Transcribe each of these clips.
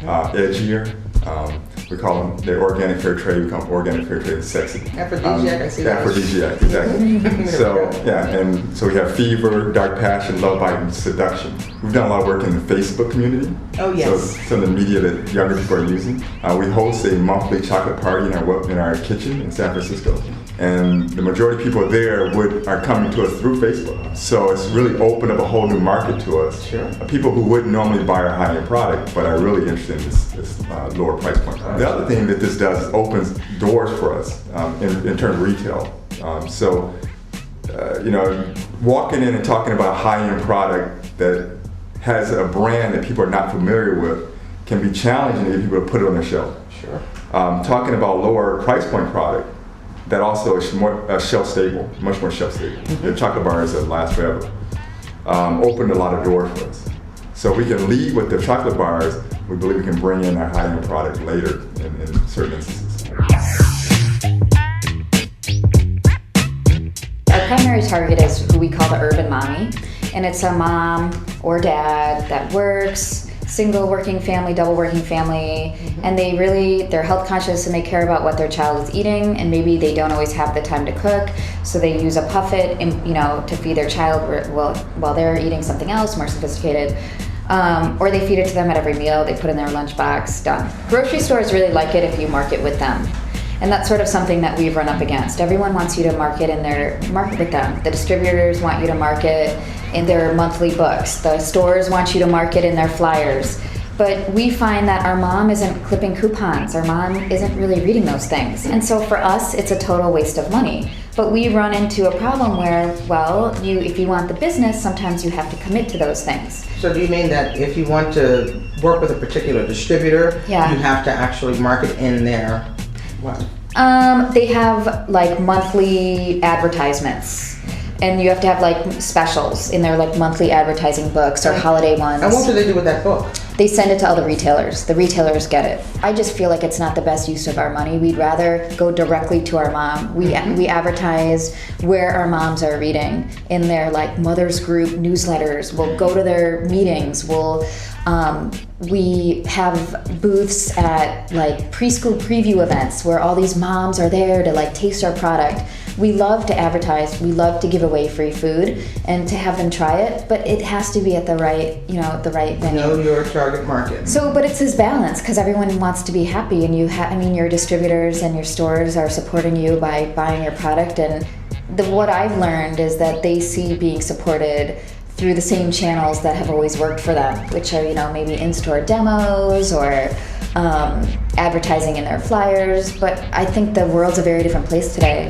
edgier. We call them, they're organic fair trade. We call them organic fair trade sexy. Aphrodisiac, I see that. Aphrodisiac, exactly. So we have fever, dark passion, love bite, and seduction. We've done a lot of work in the Facebook community. Oh, yes. So some of the media that younger people are using. We host a monthly chocolate party in our kitchen in San Francisco. And the majority of people there are coming to us through Facebook. So it's really opened up a whole new market to us. Sure. People who wouldn't normally buy our high-end product, but are really interested in this lower price point. The other thing that this does is opens doors for us in terms of retail. Walking in and talking about a high-end product that has a brand that people are not familiar with can be challenging to get people to put it on their shelf. Sure. Talking about lower price point product that also is more shelf stable, much more shelf stable. The chocolate bars that last forever. Opened a lot of doors for us. So we can lead with the chocolate bars. We believe we can bring in our high-end product later in certain instances. Our primary target is who we call the urban mommy, and it's a mom or dad that works, single working family, double working family, and they're health conscious and they care about what their child is eating, and maybe they don't always have the time to cook, so they use a Puffit to feed their child while they're eating something else more sophisticated. Or they feed it to them at every meal, they put in their lunchbox, done. Grocery stores really like it if you market with them. And that's sort of something that we've run up against. Everyone wants you to market with them. The distributors want you to market in their monthly books. The stores want you to market in their flyers. But we find that our mom isn't clipping coupons. Our mom isn't really reading those things. And so for us, it's a total waste of money. But we run into a problem where, if you want the business, sometimes you have to commit to those things. So do you mean that if you want to work with a particular distributor, you have to actually market in their what? They have monthly advertisements. And you have to have specials in their monthly advertising books or holiday ones. And what do they do with that book? They send it to all the retailers. The retailers get it. I just feel like it's not the best use of our money. We'd rather go directly to our mom. We advertise where our moms are reading in their mothers group newsletters. We'll go to their meetings. We have booths at preschool preview events where all these moms are there to taste our product. We love to advertise, we love to give away free food and to have them try it, but it has to be at the right, the right venue. Know your target market. But it's this balance because everyone wants to be happy, and your distributors and your stores are supporting you by buying your product, and what I've learned is that they see being supported through the same channels that have always worked for them, which are, maybe in-store demos or advertising in their flyers, but I think the world's a very different place today.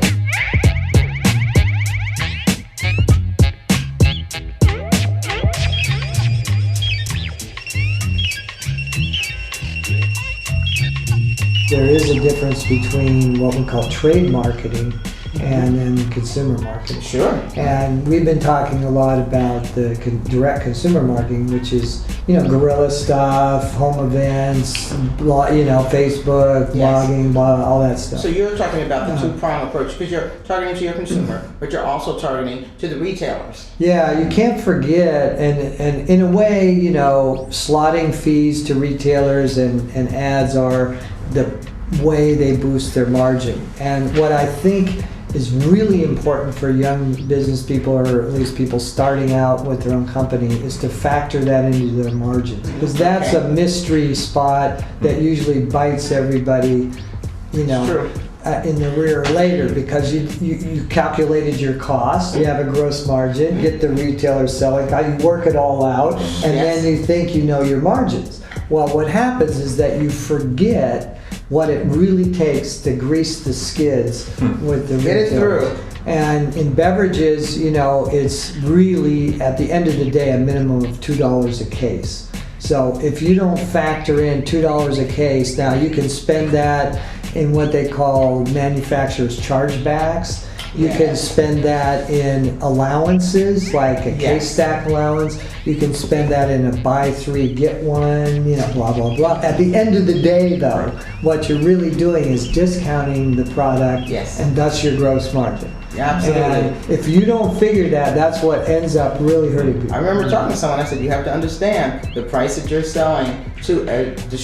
There is a difference between what we call trade marketing and then consumer marketing. Sure. And we've been talking a lot about the direct consumer marketing, which is, guerrilla stuff, home events, Facebook, blogging, all that stuff. So you're talking about the two-pronged approach because you're targeting to your consumer, but you're also targeting to the retailers. Yeah, you can't forget, and in a way, slotting fees to retailers and ads are the way they boost their margin. And what I think is really important for young business people, or at least people starting out with their own company, is to factor that into their margins. Because that's a mystery spot that usually bites everybody, in the rear later, because you calculated your cost, you have a gross margin, get the retailer selling, you work it all out, and then you think you know your margins. Well, what happens is that you forget what it really takes to grease the skids with the Get it through. And in beverages, it's really, at the end of the day, a minimum of $2 a case. So if you don't factor in $2 a case, now you can spend that in what they call manufacturers' chargebacks. You can spend that in allowances, like a case stack allowance. You can spend that in a buy three, get one, blah, blah, blah. At the end of the day, though, what you're really doing is discounting the product, and thus your gross margin. Yeah, absolutely. And if you don't figure that, that's what ends up really hurting people. I remember talking to someone, I said, you have to understand the price that you're selling to a distributor